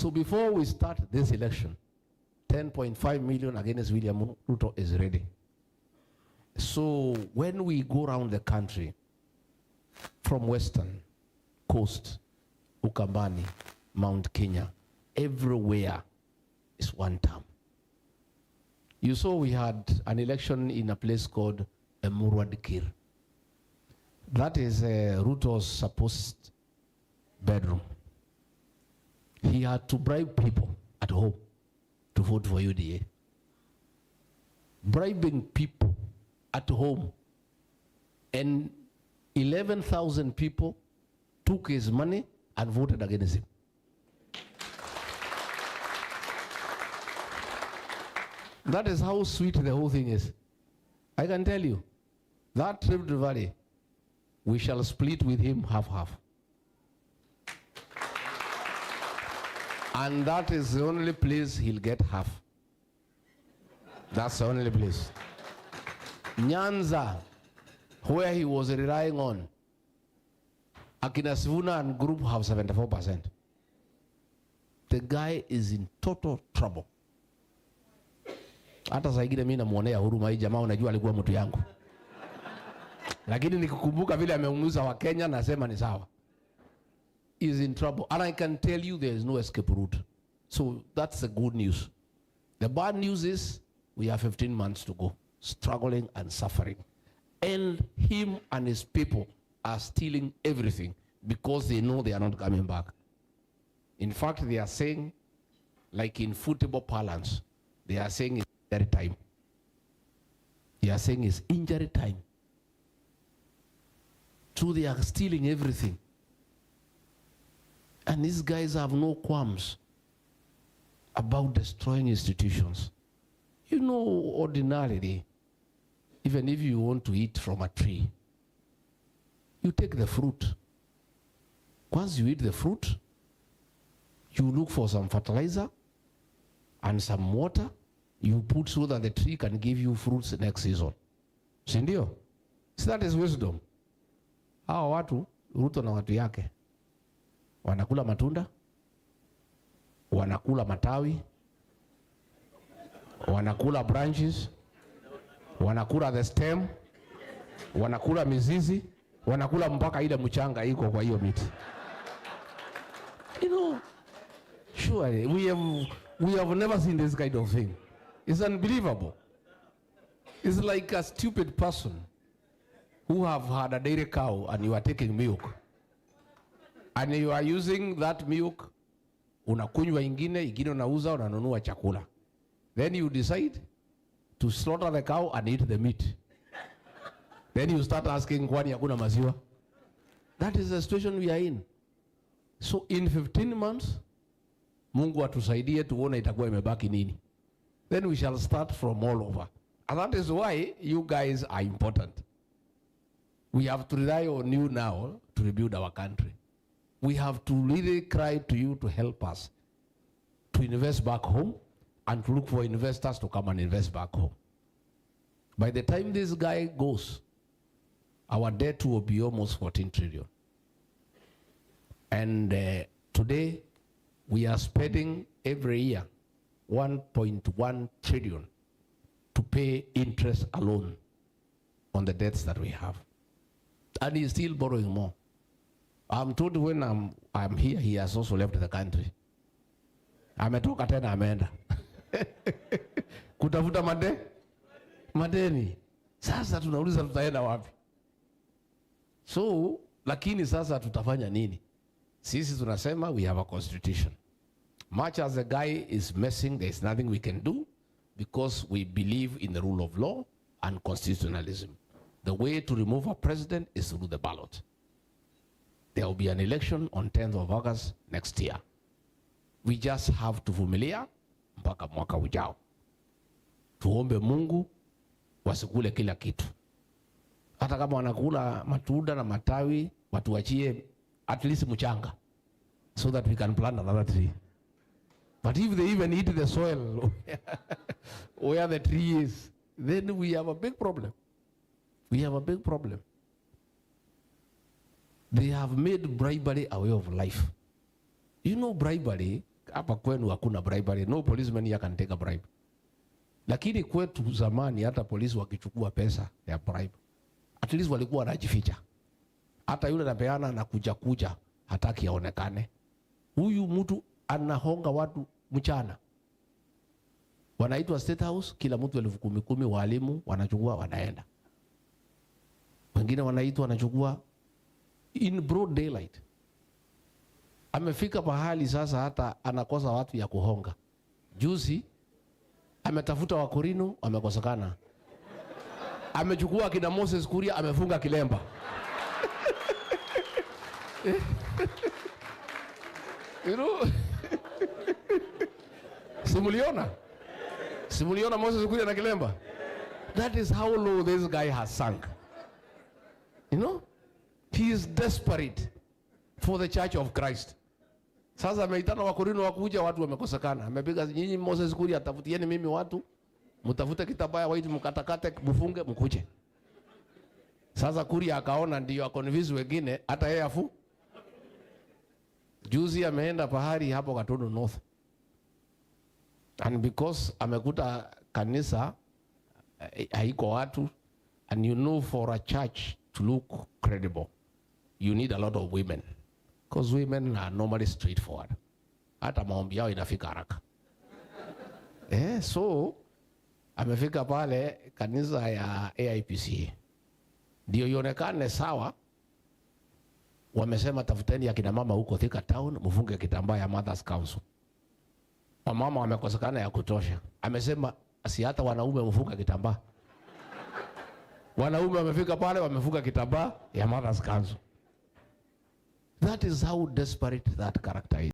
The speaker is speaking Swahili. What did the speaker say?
So before we start this election, 10.5 million against William Ruto is ready. So when we go around the country, from Western Coast, Ukambani, Mount Kenya, everywhere is one term. You saw we had an election in a place called Murwadikir. That is Ruto's supposed bedroom. He had to bribe people at home to vote for UDA. Bribing people at home, and 11,000 people took his money and voted against him. That is how sweet the whole thing is. I can tell you, that Rift Valley, we shall split with him half-half. And that is the only place he'll get half. That's the only place. Nyanza, where he was relying on, Akina Sifuna and group have 74%. The guy is in total trouble. Hata saa ingine mimi namuonea huruma hii jamaa, unajua alikuwa mtu yangu. Lakini nikikumbuka vile ameumiza wa Kenya nasema ni sawa. He is in trouble, and I can tell you there is no escape route. So that's the good news. The bad news is we have 15 months to go, struggling and suffering. And him and his people are stealing everything because they know they are not coming back. In fact, they are saying, like in football parlance, they are saying it's injury time. They are saying it's injury time. So they are stealing everything. And these guys have no qualms about destroying institutions. You know, ordinarily, even if you want to eat from a tree, you take the fruit. Once you eat the fruit, you look for some fertilizer and some water, you put so that the tree can give you fruits next season. Sindio? So that is wisdom. Hawa watu, Ruto na watu yake, wanakula matunda, wanakula matawi, wanakula branches, wanakula the stem, wanakula mizizi, wanakula mpaka ile mchanga iko kwa hiyo miti. You know, surely we have never seen this kind of thing. It's unbelievable. It's like a stupid person who have had a dairy cow and you are taking milk. And you are using that milk, unakunywa ingine unauza, unanunua chakula. Then you decide to slaughter the cow and eat the meat. Then you start asking, kwani hakuna maziwa? That is the situation we are in. So in 15 months, Mungu atusaidie tuone itakuwa imebaki nini. Then we shall start from all over. And that is why you guys are important. We have to rely on you now to rebuild our country. We have to really cry to you to help us to invest back home and to look for investors to come and invest back home. By the time this guy goes, our debt will be almost 14 trillion. And today, we are spending every year 1.1 trillion to pay interest alone on the debts that we have. And he's still borrowing more. I'm told when I'm here, he has also left the country. Ametoka tena ameenda. Kutafuta madeni. Sasa tunauliza tutaenda wapi? So, lakini sasa tutafanya nini? Sisi tunasema we have a constitution. Much as the guy is messing, there is nothing we can do because we believe in the rule of law and constitutionalism. The way to remove a president is through the ballot. There will be an election on 10th of August next year. We just have to vumilia mpaka mwaka ujao. Tuombe Mungu wasikule kila kitu. Hata kama wanakula matunda na matawi, watuachie at least mchanga so that we can plant another tree. But if they even eat the soil where the tree is, then we have a big problem. We have a big problem. They have made bribery a way of life. You know bribery, hapa kwenu hakuna bribery. No policeman here can take a bribe. Lakini kwetu zamani hata polisi wakichukua pesa ya bribe, at least walikuwa wanajificha. Hata yule anapeana na kuja hataki aonekane. Huyu mtu anahonga watu mchana. Wanaitwa State House, kila mtu 10,000 walimu wanachukua wanaenda. Wengine wanaitwa wanachukua in broad daylight. Amefika pahali sasa hata anakosa watu ya kuhonga. Juzi ametafuta Wakorino wamekosekana. Amechukua kina Moses Kuria amefunga kilemba. You know? Simuliona Moses Kuria na kilemba? That is how low this guy has sunk. You know? He is desperate for the Church of Christ. Sasa ameitana Wakorino wakuja, watu wamekosekana. Amepiga nyinyi Moses Kuria, tafutieni mimi watu, mtafute kitabaya waiti mkatakate mfunge mkuje. Sasa Kuria akaona ndio akonvince wengine hata yeye afu. Juzi ameenda pahali hapo Gatundu North. And because amekuta kanisa haiko watu, and you know for a church to look credible, you need a lot of women. Because women are normally straightforward. Hata maombi yao inafika haraka. So amefika pale kanisa ya AIPC. Ndio ionekane sawa. Wamesema tafuteni ya kina mama huko Thika Town, mfunge kitambaa ya Mothers Council. Wamama wamekosekana ya kutosha. Amesema si hata wanaume mfunga kitambaa. Wanaume wamefika pale wamefunga kitambaa ya Mothers Council. That is how desperate that character is.